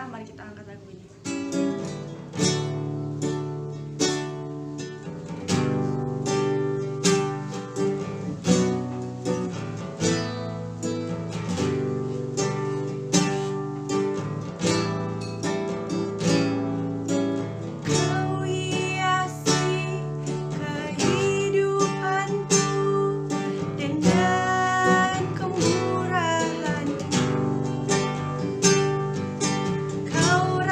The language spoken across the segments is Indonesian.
Mari kita angkat lagu ini. Kau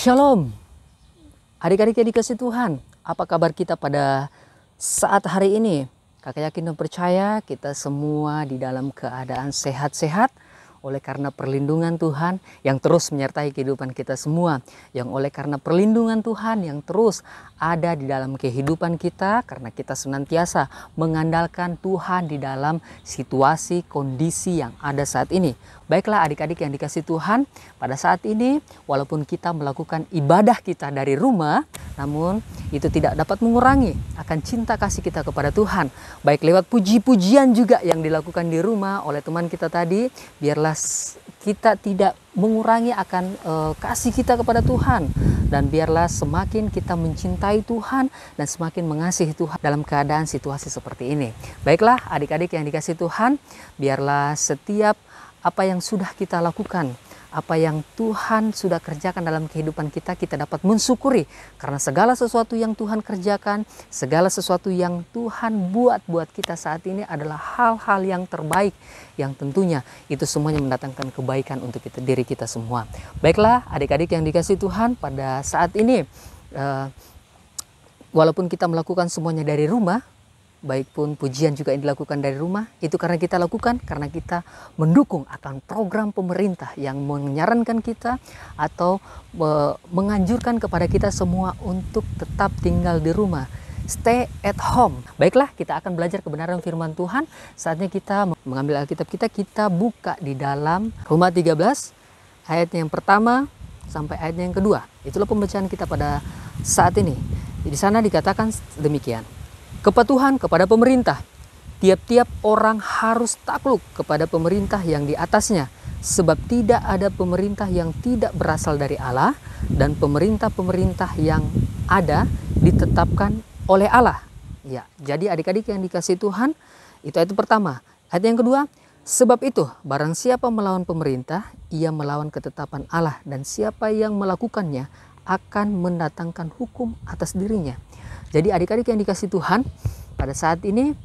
Shalom, adik-adik yang dikasih Tuhan. Apa kabar kita pada saat hari ini? Kakak yakin dan percaya kita semua di dalam keadaan sehat-sehat oleh karena perlindungan Tuhan yang terus menyertai kehidupan kita semua. Yang oleh karena perlindungan Tuhan yang terus ada di dalam kehidupan kita, karena kita senantiasa mengandalkan Tuhan di dalam situasi kondisi yang ada saat ini. Baiklah adik-adik yang dikasih Tuhan, pada saat ini walaupun kita melakukan ibadah kita dari rumah, namun itu tidak dapat mengurangi akan cinta kasih kita kepada Tuhan. Baik lewat puji-pujian juga yang dilakukan di rumah oleh teman kita tadi, biarlah kita tidak mengurangi akan kasih kita kepada Tuhan. Dan biarlah semakin kita mencintai Tuhan dan semakin mengasihi Tuhan dalam keadaan situasi seperti ini. Baiklah adik-adik yang dikasih Tuhan, biarlah setiap apa yang sudah kita lakukan, apa yang Tuhan sudah kerjakan dalam kehidupan kita, kita dapat mensyukuri. Karena segala sesuatu yang Tuhan kerjakan, segala sesuatu yang Tuhan buat kita saat ini adalah hal-hal yang terbaik. Yang tentunya itu semuanya mendatangkan kebaikan untuk diri kita semua. Baiklah adik-adik yang dikasih Tuhan, pada saat ini walaupun kita melakukan semuanya dari rumah, baik pun pujian juga yang dilakukan dari rumah, itu karena kita lakukan, karena kita mendukung akan program pemerintah yang menyarankan kita atau menganjurkan kepada kita semua untuk tetap tinggal di rumah. Stay at home. Baiklah, kita akan belajar kebenaran firman Tuhan. Saatnya kita mengambil Alkitab kita buka di dalam Roma 13, ayat yang pertama sampai ayat yang kedua. Itulah pembacaan kita pada saat ini. Di sana dikatakan demikian. Kepatuhan kepada pemerintah. Tiap-tiap orang harus takluk kepada pemerintah yang di atasnya, sebab tidak ada pemerintah yang tidak berasal dari Allah, dan pemerintah-pemerintah yang ada ditetapkan oleh Allah. Ya, jadi adik-adik yang dikasih Tuhan, itu ayat pertama. Ayat yang kedua, sebab itu barang siapa melawan pemerintah, ia melawan ketetapan Allah, dan siapa yang melakukannya akan mendatangkan hukum atas dirinya. Jadi adik-adik yang dikasih Tuhan, pada saat ini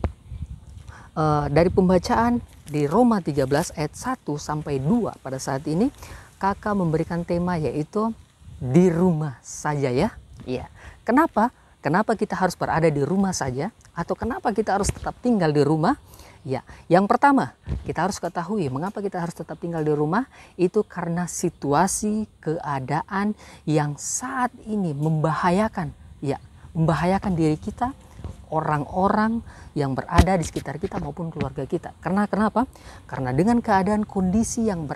dari pembacaan di Roma 13 ayat 1 sampai 2 pada saat ini, kakak memberikan tema yaitu di rumah saja ya. Iya. Kenapa? Kenapa kita harus berada di rumah saja? Atau kenapa kita harus tetap tinggal di rumah? Ya, yang pertama kita harus ketahui mengapa kita harus tetap tinggal di rumah, itu karena situasi keadaan yang saat ini membahayakan. Ya, membahayakan diri kita, orang-orang yang berada di sekitar kita maupun keluarga kita. Karena kenapa? Karena dengan keadaan kondisi yang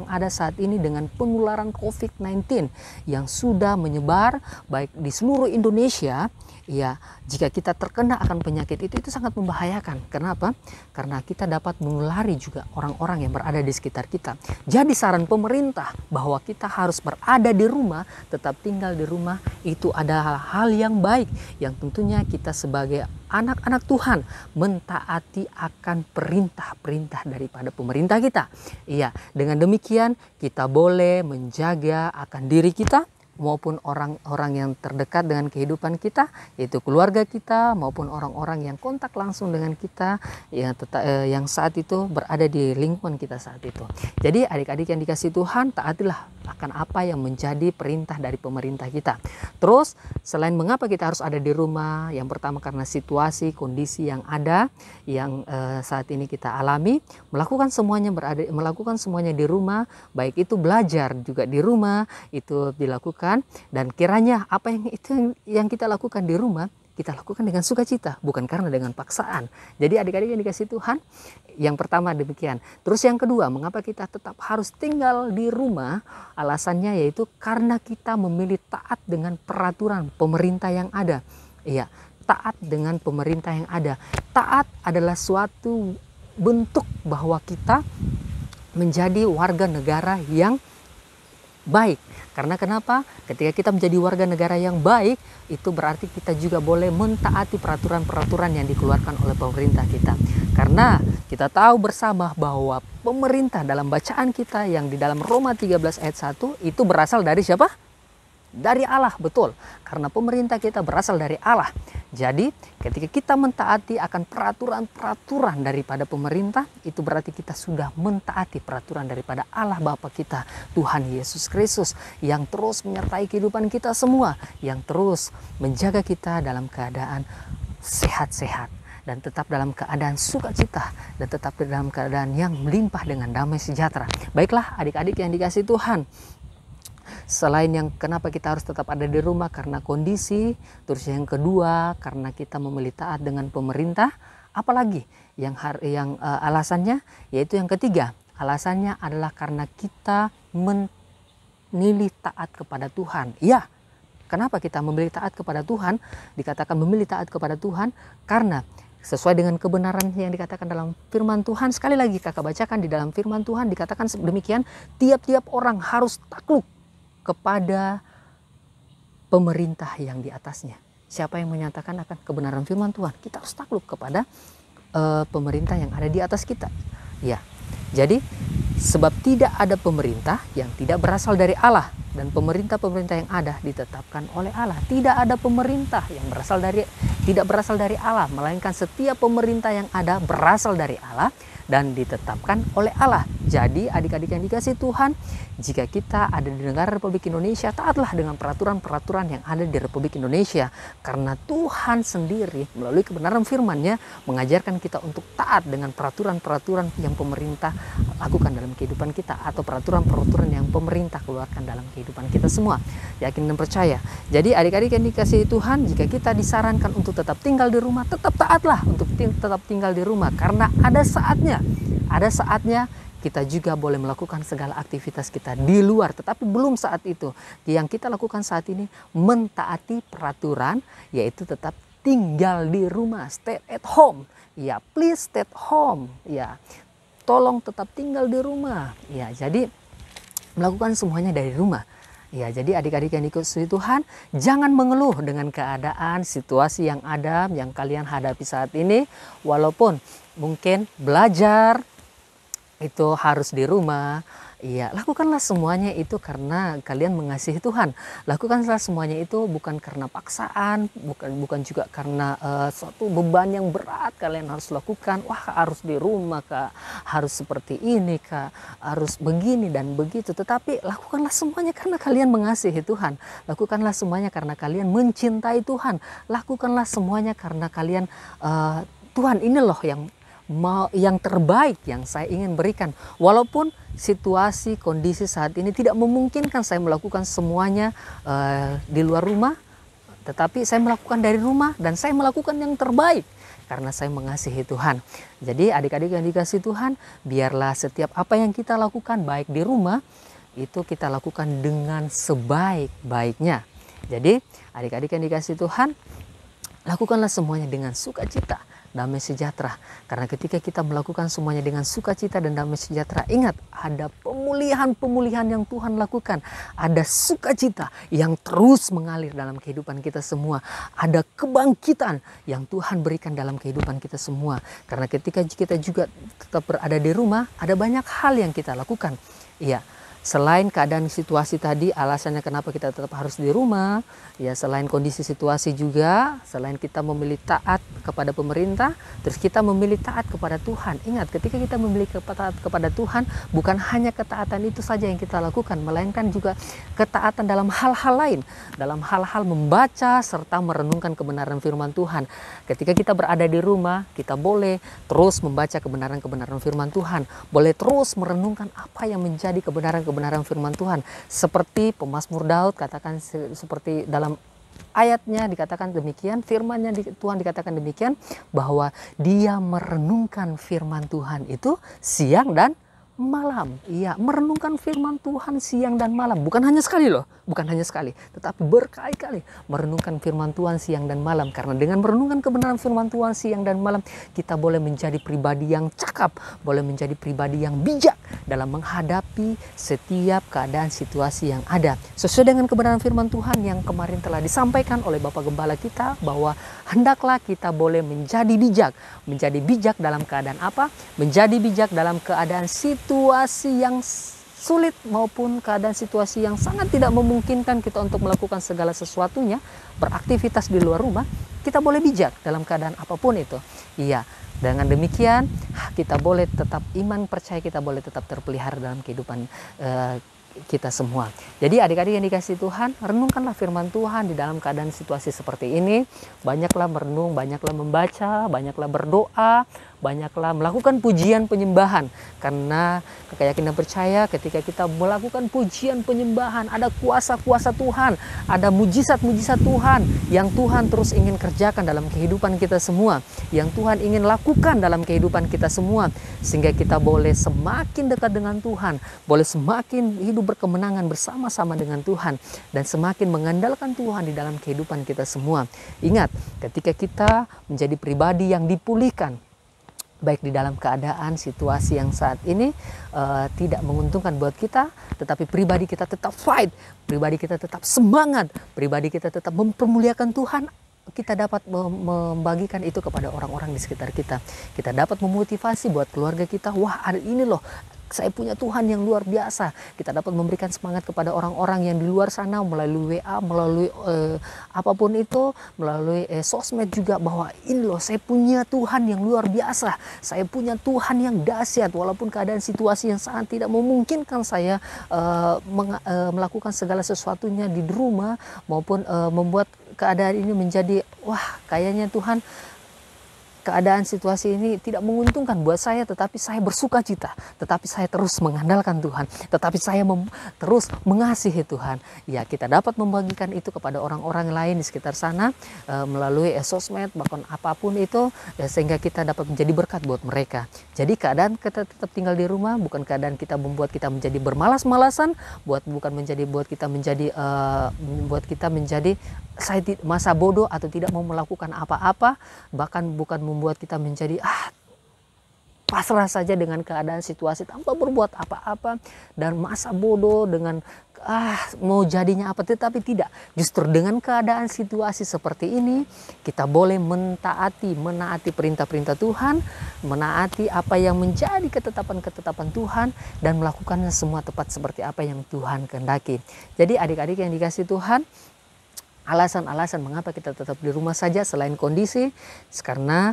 ada saat ini, dengan penularan COVID-19 yang sudah menyebar baik di seluruh Indonesia, ya, jika kita terkena akan penyakit itu sangat membahayakan. Kenapa? Karena kita dapat menulari juga orang-orang yang berada di sekitar kita. Jadi saran pemerintah bahwa kita harus berada di rumah, tetap tinggal di rumah, itu adalah hal yang baik, yang tentunya kita sebagai anak-anak Tuhan mentaati akan perintah-perintah daripada pemerintah kita. Iya, dengan demikian kita boleh menjaga akan diri kita maupun orang-orang yang terdekat dengan kehidupan kita, yaitu keluarga kita maupun orang-orang yang kontak langsung dengan kita yang saat itu berada di lingkungan kita saat itu. Jadi adik-adik yang dikasih Tuhan, taatilah akan apa yang menjadi perintah dari pemerintah kita. Terus selain mengapa kita harus ada di rumah, yang pertama karena situasi kondisi yang ada yang saat ini kita alami, melakukan semuanya di rumah, baik itu belajar juga di rumah itu dilakukan. Dan kiranya apa yang kita lakukan di rumah, kita lakukan dengan sukacita, bukan karena dengan paksaan. Jadi adik-adik yang dikasih Tuhan, yang pertama demikian. Terus yang kedua, mengapa kita tetap harus tinggal di rumah? Alasannya yaitu karena kita memilih taat dengan peraturan pemerintah yang ada. Iya, taat dengan pemerintah yang ada. Taat adalah suatu bentuk bahwa kita menjadi warga negara yang baik. Karena kenapa? Ketika kita menjadi warga negara yang baik, itu berarti kita juga boleh mentaati peraturan-peraturan yang dikeluarkan oleh pemerintah kita. Karena kita tahu bersama bahwa pemerintah dalam bacaan kita yang di dalam Roma 13 ayat 1 itu berasal dari siapa? dari Allah, betul. Karena pemerintah kita berasal dari Allah. Jadi ketika kita mentaati akan peraturan-peraturan daripada pemerintah, itu berarti kita sudah mentaati peraturan daripada Allah Bapa kita, Tuhan Yesus Kristus, yang terus menyertai kehidupan kita semua, yang terus menjaga kita dalam keadaan sehat-sehat, dan tetap dalam keadaan sukacita, dan tetap dalam keadaan yang melimpah dengan damai sejahtera. Baiklah adik-adik yang dikasihi Tuhan, selain yang kenapa kita harus tetap ada di rumah karena kondisi, terus yang kedua karena kita memilih taat dengan pemerintah, apalagi yang alasannya, yaitu yang ketiga, alasannya adalah karena kita memilih taat kepada Tuhan. Ya, kenapa kita memilih taat kepada Tuhan? Dikatakan memilih taat kepada Tuhan karena sesuai dengan kebenaran yang dikatakan dalam firman Tuhan. Sekali lagi kakak bacakan di dalam firman Tuhan, dikatakan demikian, tiap-tiap orang harus takluk kepada pemerintah yang di atasnya. Siapa yang menyatakan akan kebenaran firman Tuhan? Kita harus takluk kepada pemerintah yang ada di atas kita. Ya, jadi sebab tidak ada pemerintah yang tidak berasal dari Allah, dan pemerintah-pemerintah yang ada ditetapkan oleh Allah. Tidak ada pemerintah yang tidak berasal dari Allah, melainkan setiap pemerintah yang ada berasal dari Allah dan ditetapkan oleh Allah. Jadi adik-adik yang dikasihi Tuhan, jika kita ada di negara Republik Indonesia, taatlah dengan peraturan-peraturan yang ada di Republik Indonesia. Karena Tuhan sendiri melalui kebenaran firman-Nya mengajarkan kita untuk taat dengan peraturan-peraturan yang pemerintah lakukan dalam kehidupan kita, atau peraturan-peraturan yang pemerintah keluarkan dalam kehidupan kita semua. Yakin dan percaya. Jadi adik-adik yang dikasihi Tuhan, jika kita disarankan untuk tetap tinggal di rumah, tetap taatlah untuk tetap tinggal di rumah. Karena ada saatnya kita juga boleh melakukan segala aktivitas kita di luar. Tetapi belum saat itu. Yang kita lakukan saat ini mentaati peraturan, yaitu tetap tinggal di rumah, stay at home. Ya, please stay at home. Ya, tolong tetap tinggal di rumah. Ya, jadi melakukan semuanya dari rumah. Ya, jadi adik-adik yang dikasihi Tuhan, jangan mengeluh dengan keadaan situasi yang ada, yang kalian hadapi saat ini. Walaupun mungkin belajar itu harus di rumah, ya lakukanlah semuanya itu karena kalian mengasihi Tuhan. Lakukanlah semuanya itu bukan karena paksaan, bukan juga karena suatu beban yang berat kalian harus lakukan. Wah, harus di rumah kak, harus seperti ini kak, harus begini dan begitu. Tetapi lakukanlah semuanya karena kalian mengasihi Tuhan. Lakukanlah semuanya karena kalian mencintai Tuhan. Lakukanlah semuanya karena kalian Tuhan ini loh yang terbaik yang saya ingin berikan. Walaupun situasi kondisi saat ini tidak memungkinkan saya melakukan semuanya di luar rumah, tetapi saya melakukan dari rumah dan saya melakukan yang terbaik karena saya mengasihi Tuhan. Jadi adik-adik yang dikasihi Tuhan, biarlah setiap apa yang kita lakukan baik di rumah itu kita lakukan dengan sebaik-baiknya. Jadi adik-adik yang dikasihi Tuhan, lakukanlah semuanya dengan sukacita, damai sejahtera. Karena ketika kita melakukan semuanya dengan sukacita dan damai sejahtera, ingat ada pemulihan yang Tuhan lakukan. Ada sukacita yang terus mengalir dalam kehidupan kita semua. Ada kebangkitan yang Tuhan berikan dalam kehidupan kita semua. Karena ketika kita juga tetap berada di rumah, ada banyak hal yang kita lakukan. Iya. Selain keadaan situasi tadi, alasannya kenapa kita tetap harus di rumah, ya selain kondisi situasi juga, selain kita memilih taat kepada pemerintah, terus kita memilih taat kepada Tuhan. Ingat, ketika kita memilih taat kepada Tuhan, bukan hanya ketaatan itu saja yang kita lakukan, melainkan juga ketaatan dalam hal-hal lain, dalam hal-hal membaca serta merenungkan kebenaran firman Tuhan. Ketika kita berada di rumah, kita boleh terus membaca kebenaran-kebenaran firman Tuhan, boleh terus merenungkan apa yang menjadi kebenaran firman Tuhan. Seperti pemazmur Daud katakan, seperti dalam ayatnya dikatakan demikian, firmannya Tuhan dikatakan demikian, bahwa dia merenungkan firman Tuhan itu siang dan malam. Iya, merenungkan firman Tuhan siang dan malam. Bukan hanya sekali loh, bukan hanya sekali, tetapi berkali-kali merenungkan firman Tuhan siang dan malam. Karena dengan merenungkan kebenaran firman Tuhan siang dan malam, kita boleh menjadi pribadi yang cakap, boleh menjadi pribadi yang bijak dalam menghadapi setiap keadaan situasi yang ada. Sesuai dengan kebenaran firman Tuhan yang kemarin telah disampaikan oleh Bapak Gembala kita, bahwa hendaklah kita boleh menjadi bijak. Menjadi bijak dalam keadaan apa? Menjadi bijak dalam keadaan situasi yang sulit maupun keadaan situasi yang sangat tidak memungkinkan kita untuk melakukan segala sesuatunya, beraktivitas di luar rumah, kita boleh bijak dalam keadaan apapun itu. Iya, dengan demikian kita boleh tetap iman percaya kita boleh tetap terpelihara dalam kehidupan kita semua. Jadi adik-adik yang dikasihi Tuhan, renungkanlah firman Tuhan di dalam keadaan situasi seperti ini. Banyaklah merenung, banyaklah membaca, banyaklah berdoa, banyaklah melakukan pujian penyembahan. Karena keyakinan percaya ketika kita melakukan pujian penyembahan, ada kuasa-kuasa Tuhan, ada mujizat-mujizat Tuhan yang Tuhan terus ingin kerjakan dalam kehidupan kita semua, yang Tuhan ingin lakukan dalam kehidupan kita semua, sehingga kita boleh semakin dekat dengan Tuhan, boleh semakin hidup berkemenangan bersama-sama dengan Tuhan, dan semakin mengandalkan Tuhan di dalam kehidupan kita semua. Ingat, ketika kita menjadi pribadi yang dipulihkan, baik di dalam keadaan situasi yang saat ini tidak menguntungkan buat kita, tetapi pribadi kita tetap fight, pribadi kita tetap semangat, pribadi kita tetap mempermuliakan Tuhan, kita dapat membagikan itu kepada orang-orang di sekitar kita. Kita dapat memotivasi buat keluarga kita, wah hari ini loh saya punya Tuhan yang luar biasa. Kita dapat memberikan semangat kepada orang-orang yang di luar sana melalui WA, melalui apapun itu, melalui sosmed juga, bahwa ini loh saya punya Tuhan yang luar biasa. Saya punya Tuhan yang dahsyat, walaupun keadaan situasi yang sangat tidak memungkinkan saya melakukan segala sesuatunya di rumah, maupun membuat keadaan ini menjadi wah kayaknya Tuhan keadaan situasi ini tidak menguntungkan buat saya, tetapi saya bersuka cita, tetapi saya terus mengandalkan Tuhan, tetapi saya terus mengasihi Tuhan. Ya, kita dapat membagikan itu kepada orang-orang lain di sekitar sana melalui sosmed, bahkan apapun itu, sehingga kita dapat menjadi berkat buat mereka. Jadi keadaan kita tetap tinggal di rumah bukan keadaan kita membuat kita menjadi bermalas-malasan, bukan buat kita menjadi saya masa bodoh atau tidak mau melakukan apa-apa, bahkan bukan membuat kita menjadi pasrah saja dengan keadaan situasi tanpa berbuat apa-apa dan masa bodoh dengan mau jadinya apa, tetapi tidak. Justru dengan keadaan situasi seperti ini kita boleh menaati perintah-perintah Tuhan, menaati apa yang menjadi ketetapan-ketetapan Tuhan, dan melakukannya semua tepat seperti apa yang Tuhan kehendaki. Jadi adik-adik yang dikasihi Tuhan, alasan-alasan mengapa kita tetap di rumah saja selain kondisi, karena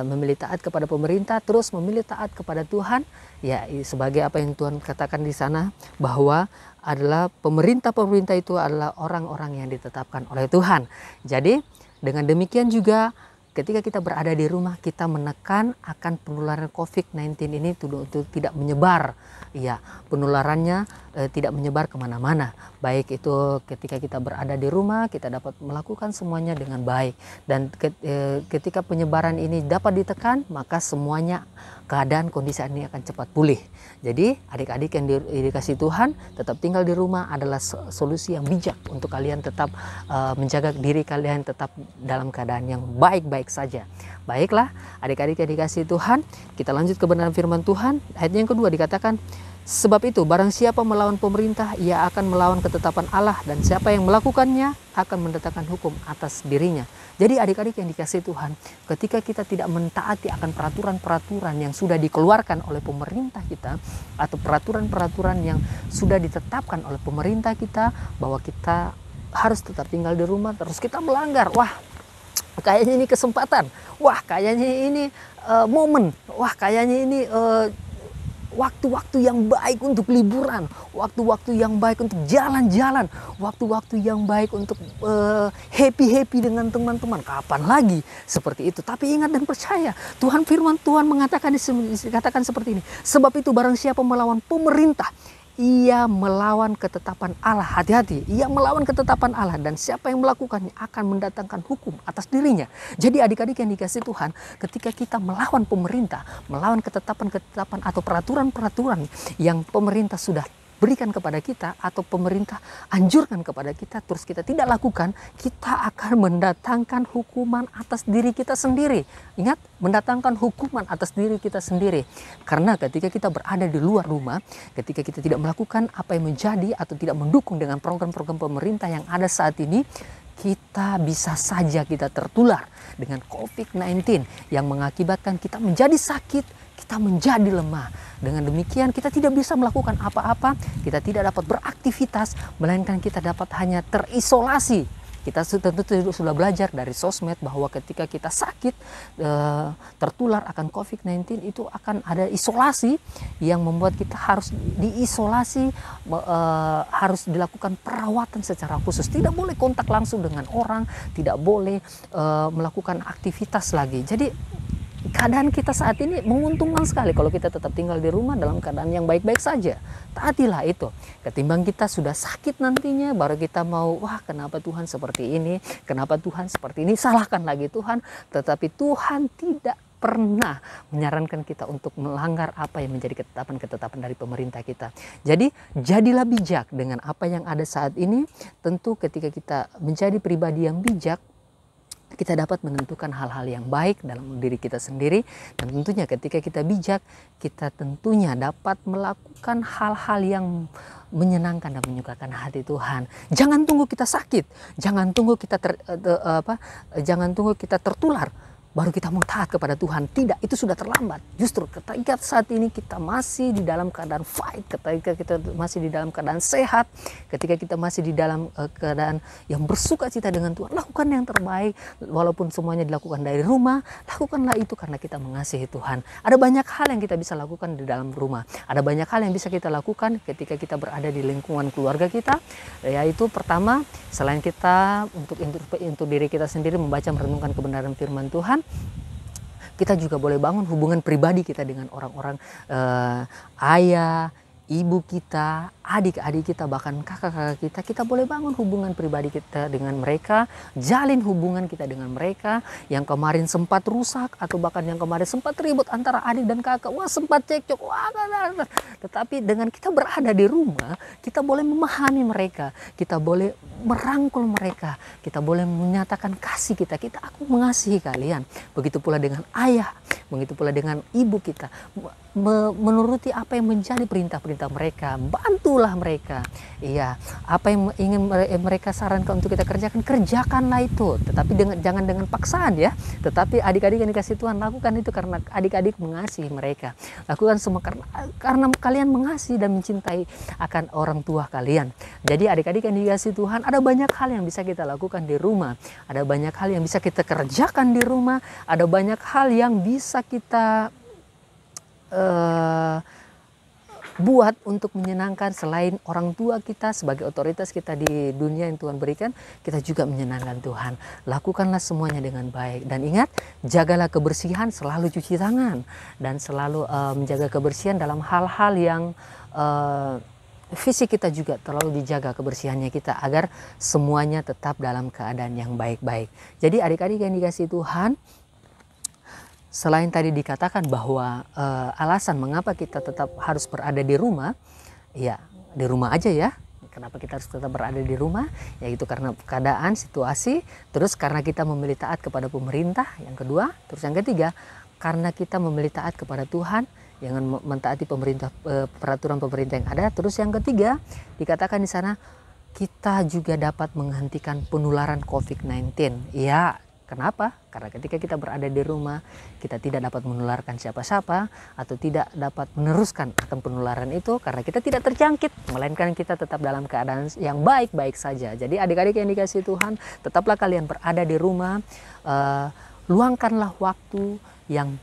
memilih taat kepada pemerintah, terus memilih taat kepada Tuhan, ya sebagai apa yang Tuhan katakan di sana, bahwa adalah pemerintah itu adalah orang-orang yang ditetapkan oleh Tuhan. Jadi dengan demikian juga ketika kita berada di rumah, kita menekan akan penularan COVID-19 ini untuk tidak menyebar. Ya, penularannya tidak menyebar kemana-mana. Baik itu ketika kita berada di rumah, kita dapat melakukan semuanya dengan baik. Dan ketika penyebaran ini dapat ditekan, maka semuanya keadaan kondisi ini akan cepat pulih. Jadi adik-adik yang dikasihi Tuhan, tetap tinggal di rumah adalah solusi yang bijak untuk kalian tetap menjaga diri kalian tetap dalam keadaan yang baik-baik saja. Baiklah adik-adik yang dikasihi Tuhan, kita lanjut kebenaran firman Tuhan. Ayat yang kedua dikatakan, sebab itu barang siapa melawan pemerintah, ia akan melawan ketetapan Allah, dan siapa yang melakukannya akan mendatangkan hukum atas dirinya. Jadi adik-adik yang dikasihi Tuhan, ketika kita tidak mentaati akan peraturan-peraturan yang sudah dikeluarkan oleh pemerintah kita, atau peraturan-peraturan yang sudah ditetapkan oleh pemerintah kita, bahwa kita harus tetap tinggal di rumah, terus kita melanggar, wah kayaknya ini kesempatan, wah kayaknya ini momen, wah kayaknya ini waktu-waktu yang baik untuk liburan, waktu-waktu yang baik untuk jalan-jalan, waktu-waktu yang baik untuk happy-happy dengan teman-teman. Kapan lagi seperti itu? Tapi ingat dan percaya, firman Tuhan dikatakan seperti ini. Sebab itu barang siapa melawan pemerintah, ia melawan ketetapan Allah. Hati-hati, ia melawan ketetapan Allah, dan siapa yang melakukannya akan mendatangkan hukum atas dirinya. Jadi adik-adik yang dikasihi Tuhan, ketika kita melawan pemerintah, melawan ketetapan-ketetapan atau peraturan-peraturan yang pemerintah sudah berikan kepada kita atau pemerintah anjurkan kepada kita, terus kita tidak lakukan, kita akan mendatangkan hukuman atas diri kita sendiri. Ingat, mendatangkan hukuman atas diri kita sendiri. Karena ketika kita berada di luar rumah, ketika kita tidak melakukan apa yang menjadi atau tidak mendukung dengan program-program pemerintah yang ada saat ini, kita bisa saja kita tertular dengan COVID-19 yang mengakibatkan kita menjadi sakit, kita menjadi lemah. Dengan demikian kita tidak bisa melakukan apa-apa, kita tidak dapat beraktivitas, melainkan kita dapat hanya terisolasi. Kita tentu sudah belajar dari sosmed bahwa ketika kita sakit, tertular akan COVID-19, itu akan ada isolasi yang membuat kita harus diisolasi, harus dilakukan perawatan secara khusus. Tidak boleh kontak langsung dengan orang, tidak boleh melakukan aktivitas lagi. Jadi keadaan kita saat ini menguntungkan sekali kalau kita tetap tinggal di rumah dalam keadaan yang baik-baik saja. Taatilah itu. Ketimbang kita sudah sakit nantinya baru kita mau, wah kenapa Tuhan seperti ini, kenapa Tuhan seperti ini, salahkan lagi Tuhan. Tetapi Tuhan tidak pernah menyarankan kita untuk melanggar apa yang menjadi ketetapan-ketetapan dari pemerintah kita. Jadi jadilah bijak dengan apa yang ada saat ini. Tentu ketika kita menjadi pribadi yang bijak, kita dapat menentukan hal-hal yang baik dalam diri kita sendiri. Dan tentunya ketika kita bijak, kita tentunya dapat melakukan hal-hal yang menyenangkan dan menyukakan hati Tuhan. Jangan tunggu kita sakit, jangan tunggu kita tertular baru kita mau taat kepada Tuhan. Tidak, itu sudah terlambat. Justru ketika saat ini kita masih di dalam keadaan fight, ketika kita masih di dalam keadaan sehat, ketika kita masih di dalam keadaan yang bersuka cita dengan Tuhan, lakukan yang terbaik. Walaupun semuanya dilakukan dari rumah, lakukanlah itu karena kita mengasihi Tuhan. Ada banyak hal yang kita bisa lakukan di dalam rumah. Ada banyak hal yang bisa kita lakukan ketika kita berada di lingkungan keluarga kita. Yaitu pertama, selain kita untuk diri kita sendiri membaca merenungkan kebenaran firman Tuhan, kita juga boleh bangun hubungan pribadi kita dengan orang-orang ayah, ibu kita, adik-adik kita, bahkan kakak-kakak kita. Kita boleh bangun hubungan pribadi kita dengan mereka, jalin hubungan kita dengan mereka yang kemarin sempat rusak atau bahkan yang kemarin sempat ribut antara adik dan kakak. Wah, sempat cekcok. Wah, tetapi dengan kita berada di rumah, kita boleh memahami mereka, kita boleh merangkul mereka, kita boleh menyatakan kasih kita. Aku mengasihi kalian. Begitu pula dengan ayah, begitu pula dengan ibu kita. Menuruti apa yang menjadi perintah-perintah mereka, bantulah mereka. Iya, apa yang ingin mereka sarankan untuk kita kerjakan, kerjakanlah itu. Tetapi jangan dengan paksaan ya. Tetapi adik-adik yang dikasih Tuhan, lakukan itu karena adik-adik mengasihi mereka. Lakukan semua karena kalian mengasihi dan mencintai akan orang tua kalian. Jadi adik-adik yang dikasih Tuhan, ada banyak hal yang bisa kita lakukan di rumah. Ada banyak hal yang bisa kita kerjakan di rumah. Ada banyak hal yang bisa kita buat untuk menyenangkan. Selain orang tua kita sebagai otoritas kita di dunia yang Tuhan berikan, kita juga menyenangkan Tuhan. Lakukanlah semuanya dengan baik dan ingat, jagalah kebersihan, selalu cuci tangan dan selalu menjaga kebersihan dalam hal-hal yang fisik kita juga terlalu dijaga kebersihannya kita agar semuanya tetap dalam keadaan yang baik-baik. Jadi adik-adik yang dikasihi Tuhan, selain tadi dikatakan bahwa alasan mengapa kita tetap harus berada di rumah, ya di rumah aja ya. Kenapa kita harus tetap berada di rumah? Yaitu karena keadaan, situasi, terus karena kita memilih taat kepada pemerintah, yang kedua, terus yang ketiga, karena kita memilih taat kepada Tuhan, jangan mentaati peraturan pemerintah yang ada. Terus yang ketiga, dikatakan di sana, kita juga dapat menghentikan penularan COVID-19. Ya, kenapa? Karena ketika kita berada di rumah, kita tidak dapat menularkan siapa-siapa atau tidak dapat meneruskan akan penularan itu karena kita tidak terjangkit, melainkan kita tetap dalam keadaan yang baik-baik saja. Jadi adik-adik yang dikasihi Tuhan, tetaplah kalian berada di rumah, luangkanlah waktu yang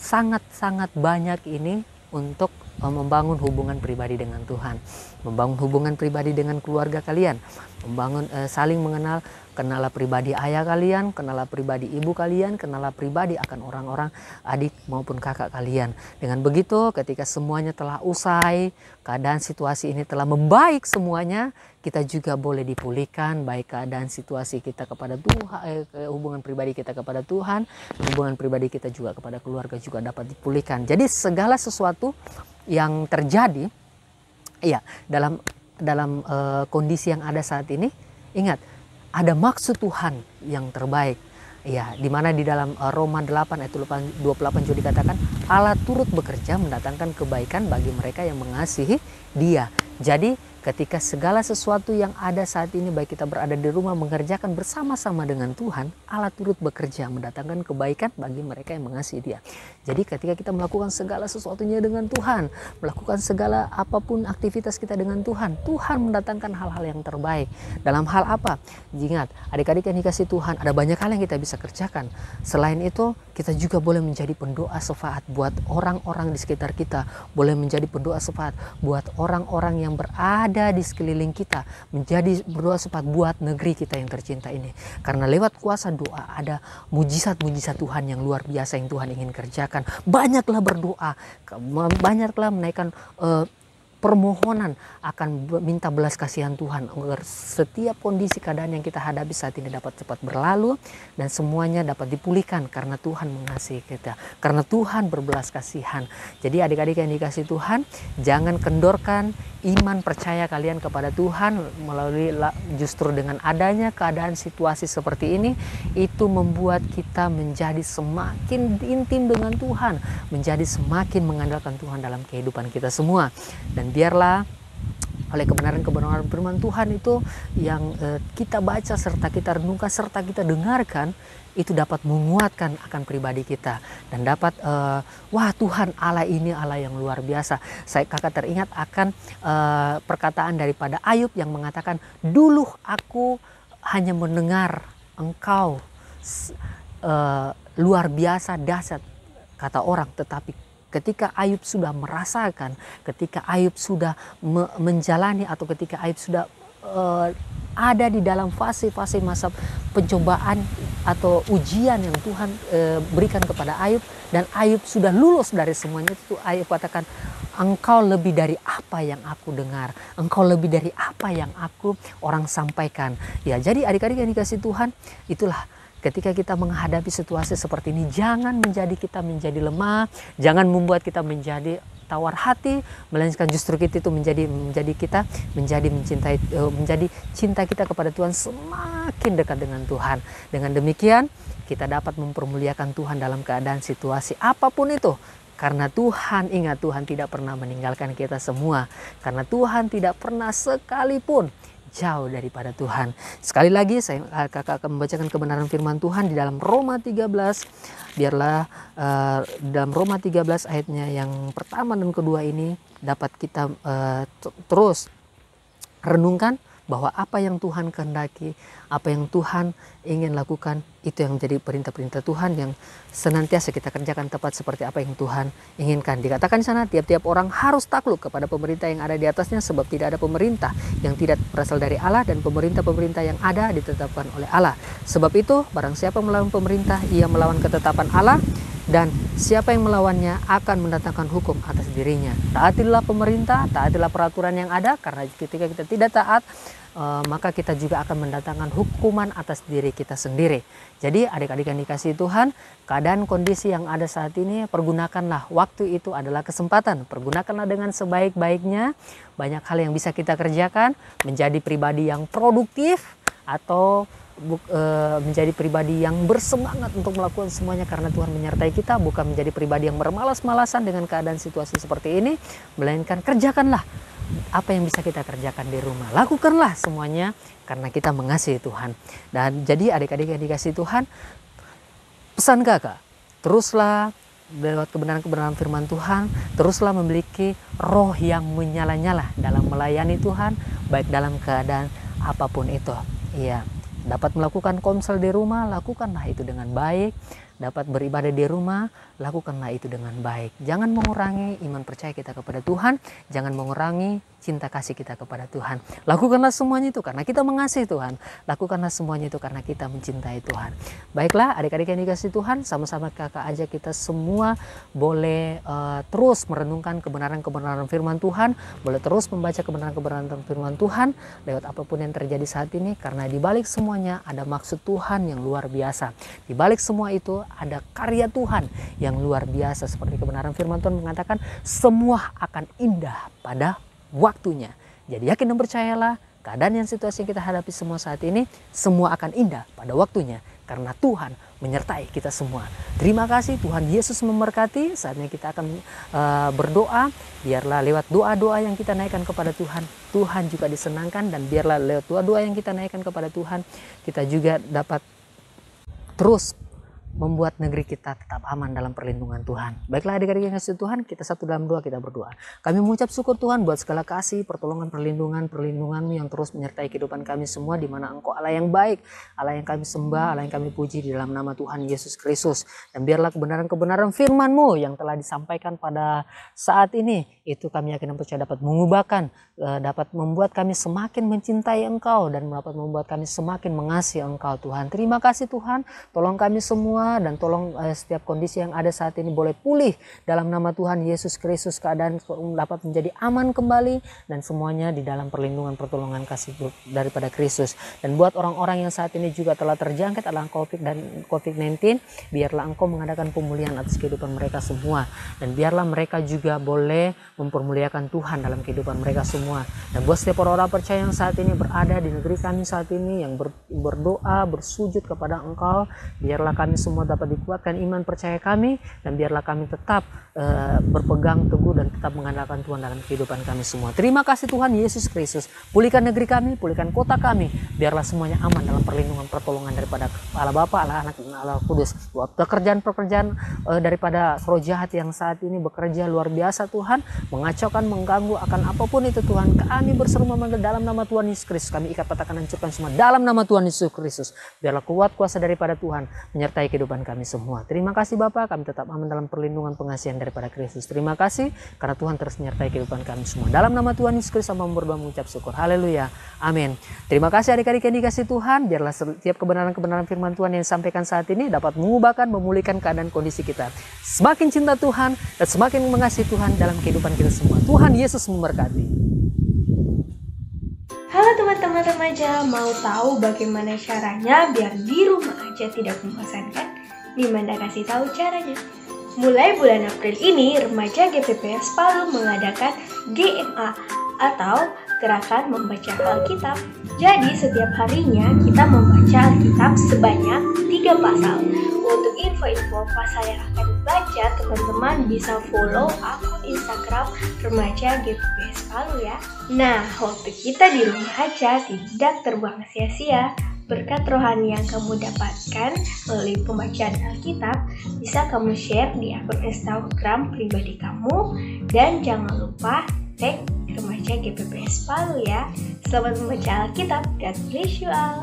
sangat-sangat banyak ini untuk membangun hubungan pribadi dengan Tuhan, membangun hubungan pribadi dengan keluarga kalian, membangun saling mengenal, kenalah pribadi ayah kalian, kenalah pribadi ibu kalian, kenalah pribadi akan orang-orang adik maupun kakak kalian. Dengan begitu ketika semuanya telah usai, keadaan situasi ini telah membaik semuanya, kita juga boleh dipulihkan baik keadaan situasi kita kepada Tuhan, hubungan pribadi kita kepada Tuhan, hubungan pribadi kita juga kepada keluarga juga dapat dipulihkan. Jadi segala sesuatu yang terjadi ya dalam kondisi yang ada saat ini, ingat ada maksud Tuhan yang terbaik. Ya, di mana di dalam Roma 8 ayat 28 juga dikatakan Allah turut bekerja mendatangkan kebaikan bagi mereka yang mengasihi Dia. Jadi ketika segala sesuatu yang ada saat ini, baik kita berada di rumah mengerjakan bersama-sama dengan Tuhan, Allah turut bekerja mendatangkan kebaikan bagi mereka yang mengasihi Dia. Jadi ketika kita melakukan segala sesuatunya dengan Tuhan, melakukan segala apapun aktivitas kita dengan Tuhan, Tuhan mendatangkan hal-hal yang terbaik. Dalam hal apa? Ingat, adik-adik yang dikasih Tuhan, ada banyak hal yang kita bisa kerjakan. Selain itu, kita juga boleh menjadi pendoa syafaat buat orang-orang di sekitar kita, boleh menjadi pendoa syafaat buat orang-orang yang berada di sekeliling kita, menjadi berdoa syafaat buat negeri kita yang tercinta ini. Karena lewat kuasa doa ada mujizat-mujizat Tuhan yang luar biasa yang Tuhan ingin kerjakan. Banyaklah berdoa, banyaklah menaikkan permohonan akan minta belas kasihan Tuhan agar setiap kondisi keadaan yang kita hadapi saat ini dapat cepat berlalu dan semuanya dapat dipulihkan karena Tuhan mengasihi kita, karena Tuhan berbelas kasihan. Jadi adik-adik yang dikasihi Tuhan, jangan kendorkan iman percaya kalian kepada Tuhan melalui justru dengan adanya keadaan situasi seperti ini, itu membuat kita menjadi semakin intim dengan Tuhan, menjadi semakin mengandalkan Tuhan dalam kehidupan kita semua. Dan biarlah oleh kebenaran-kebenaran firman Tuhan itu yang kita baca serta kita renungkan serta kita dengarkan, itu dapat menguatkan akan pribadi kita dan dapat wah, Tuhan Allah ini Allah yang luar biasa. Kakak teringat akan perkataan daripada Ayub yang mengatakan, dulu aku hanya mendengar engkau luar biasa dahsyat kata orang, tetapi ketika Ayub sudah merasakan, ketika Ayub sudah menjalani atau ketika Ayub sudah ada di dalam fase-fase masa pencobaan atau ujian yang Tuhan berikan kepada Ayub, dan Ayub sudah lulus dari semuanya, itu Ayub katakan, engkau lebih dari apa yang aku dengar, engkau lebih dari apa yang aku orang sampaikan. Ya, jadi adik-adik yang dikasih Tuhan, itulah ketika kita menghadapi situasi seperti ini, jangan kita menjadi lemah, jangan membuat kita menjadi tawar hati, melainkan justru kita itu menjadi cinta kita kepada Tuhan semakin dekat dengan Tuhan. Dengan demikian kita dapat mempermuliakan Tuhan dalam keadaan situasi apapun itu. Karena Tuhan, ingat, Tuhan tidak pernah meninggalkan kita semua. Karena Tuhan tidak pernah sekalipun jauh daripada Tuhan. Sekali lagi kakak akan membacakan kebenaran firman Tuhan di dalam Roma 13. Biarlah dalam Roma 13 ayatnya yang pertama dan kedua ini dapat kita terus renungkan bahwa apa yang Tuhan kehendaki, apa yang Tuhan ingin lakukan, itu yang menjadi perintah-perintah Tuhan yang senantiasa kita kerjakan tepat seperti apa yang Tuhan inginkan. Dikatakan di sana, tiap-tiap orang harus takluk kepada pemerintah yang ada di atasnya, sebab tidak ada pemerintah yang tidak berasal dari Allah, dan pemerintah-pemerintah yang ada ditetapkan oleh Allah. Sebab itu, barang siapa melawan pemerintah, ia melawan ketetapan Allah, dan siapa yang melawannya akan mendatangkan hukum atas dirinya. Taatilah pemerintah, taatilah peraturan yang ada, karena ketika kita tidak taat, maka kita juga akan mendatangkan hukuman atas diri kita sendiri. Jadi adik-adik yang dikasihi Tuhan, keadaan kondisi yang ada saat ini, pergunakanlah waktu itu adalah kesempatan. Pergunakanlah dengan sebaik-baiknya. Banyak hal yang bisa kita kerjakan, menjadi pribadi yang produktif atau menjadi pribadi yang bersemangat untuk melakukan semuanya karena Tuhan menyertai kita, bukan menjadi pribadi yang bermalas-malasan dengan keadaan situasi seperti ini, melainkan kerjakanlah apa yang bisa kita kerjakan di rumah. Lakukanlah semuanya karena kita mengasihi Tuhan. Dan jadi adik-adik yang dikasihi Tuhan, pesan kakak, teruslah lewat kebenaran-kebenaran firman Tuhan, teruslah memiliki roh yang menyala-nyala dalam melayani Tuhan, baik dalam keadaan apapun itu. Iya. Dapat melakukan komsel di rumah, lakukanlah itu dengan baik. Dapat beribadah di rumah, lakukanlah itu dengan baik. Jangan mengurangi iman percaya kita kepada Tuhan, jangan mengurangi cinta kasih kita kepada Tuhan. Lakukanlah semuanya itu karena kita mengasihi Tuhan. Lakukanlah semuanya itu karena kita mencintai Tuhan. Baiklah adik-adik yang dikasihi Tuhan, sama-sama kakak aja kita semua boleh terus merenungkan kebenaran-kebenaran firman Tuhan, boleh terus membaca kebenaran-kebenaran firman Tuhan lewat apapun yang terjadi saat ini, karena di balik semuanya ada maksud Tuhan yang luar biasa. Di balik semua itu ada karya Tuhan yang luar biasa, seperti kebenaran firman Tuhan mengatakan semua akan indah pada waktunya. Jadi yakin dan percayalah, keadaan yang situasi yang kita hadapi semua saat ini, semua akan indah pada waktunya. Karena Tuhan menyertai kita semua. Terima kasih, Tuhan Yesus memberkati. Saatnya kita akan berdoa. Biarlah lewat doa-doa yang kita naikkan kepada Tuhan, Tuhan juga disenangkan. Dan biarlah lewat doa-doa yang kita naikkan kepada Tuhan, kita juga dapat terus membuat negeri kita tetap aman dalam perlindungan Tuhan. Baiklah adik-adik yang kasih Tuhan, kita satu dalam doa, kita berdoa. Kami mengucap syukur Tuhan buat segala kasih, pertolongan, perlindungan-Mu yang terus menyertai kehidupan kami semua, di mana Engkau Allah yang baik, Allah yang kami sembah, Allah yang kami puji di dalam nama Tuhan Yesus Kristus. Dan biarlah kebenaran-kebenaran firman-Mu yang telah disampaikan pada saat ini, itu kami yakin dan percaya dapat mengubahkan, dapat membuat kami semakin mencintai Engkau, dan dapat membuat kami semakin mengasihi Engkau Tuhan. Terima kasih Tuhan, tolong kami semua, dan tolong setiap kondisi yang ada saat ini boleh pulih dalam nama Tuhan Yesus Kristus, keadaan dapat menjadi aman kembali, dan semuanya di dalam perlindungan pertolongan kasih daripada Kristus. Dan buat orang-orang yang saat ini juga telah terjangkit adalah COVID-19, biarlah Engkau mengadakan pemulihan atas kehidupan mereka semua, dan biarlah mereka juga boleh mempermuliakan Tuhan dalam kehidupan mereka semua. Dan buat setiap orang-orang percaya yang saat ini berada di negeri kami saat ini, yang berdoa, bersujud kepada Engkau, biarlah kami semua dapat dikuatkan iman percaya kami, dan biarlah kami tetap berpegang teguh dan tetap mengandalkan Tuhan dalam kehidupan kami semua. Terima kasih Tuhan Yesus Kristus. Pulihkan negeri kami, pulihkan kota kami, biarlah semuanya aman dalam perlindungan pertolongan daripada Allah Bapa, Allah Anak, dan Allah Kudus. Buat pekerjaan-pekerjaan daripada roh jahat yang saat ini bekerja luar biasa Tuhan, mengacaukan, mengganggu akan apapun itu Tuhan, kami berseru memanggil dalam nama Tuhan Yesus Kristus, kami ikat, patahkan, hancurkan semua dalam nama Tuhan Yesus Kristus. Biarlah kuat kuasa daripada Tuhan menyertai kehidupan kami semua. Terima kasih Bapa, kami tetap aman dalam perlindungan pengasihan daripada Kristus. Terima kasih karena Tuhan terus menyertai kehidupan kami semua. Dalam nama Tuhan Yesus Kristus hamba berdoa mengucap syukur. Haleluya. Amin. Terima kasih adik-adik yang dikasih Tuhan. Biarlah setiap kebenaran-kebenaran firman Tuhan yang disampaikan saat ini dapat mengubahkan, memulihkan keadaan kondisi kita. Semakin cinta Tuhan dan semakin mengasihi Tuhan dalam kehidupan kita semua. Tuhan Yesus memberkati. Halo teman-teman remaja, mau tahu bagaimana caranya biar di rumah aja tidak membosankan? Dimana kasih tahu caranya. Mulai bulan April ini, remaja GPPS Palu mengadakan GMA atau Gerakan Membaca Alkitab. Jadi setiap harinya kita membaca Alkitab sebanyak 3 pasal. Untuk info-info pasal yang akan dibaca, teman-teman bisa follow akun Instagram Remaja GPPS Palu ya. Nah, waktu kita di rumah aja tidak terbuang sia-sia. Berkat rohani yang kamu dapatkan melalui pembacaan Alkitab bisa kamu share di akun Instagram pribadi kamu, dan jangan lupa tag Remaja GPPS Palu ya. Selamat membaca Alkitab, God bless you all.